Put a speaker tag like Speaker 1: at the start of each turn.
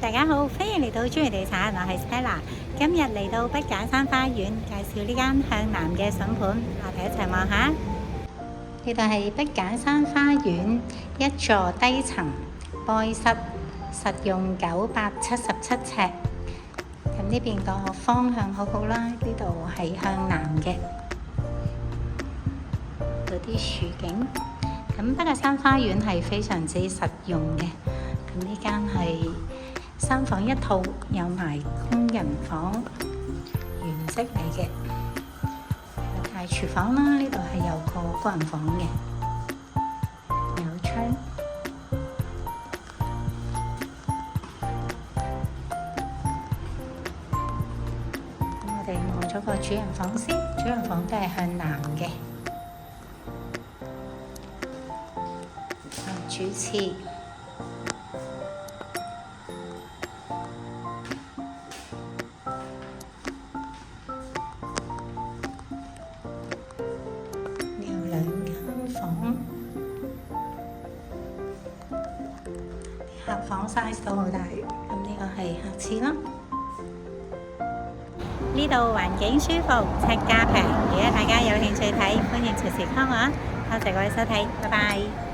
Speaker 1: 大家好，歡迎嚟到中原地產，我係 Stella。今日嚟到北假山花園，介紹呢間向南嘅筍盤，我哋一齊望下。呢度係北假山花園，一座低層貝室，實用977尺。咁呢邊個方向好好啦，呢度係向南嘅，有啲樹景。咁北假山花園係非常之實用嘅。咁呢間係3房1套，有埋工人房，原色嚟嘅。有大廚房啦，呢度係有個人房嘅，有窗。咁我哋望咗個主人房先，主人房都係向南嘅。主廁。2間房，客房 size 都好大，咁呢個係客廁啦。呢度環境舒服，尺價平。如果大家有興趣睇，歡迎隨時 call 我。多謝各位收睇，拜拜。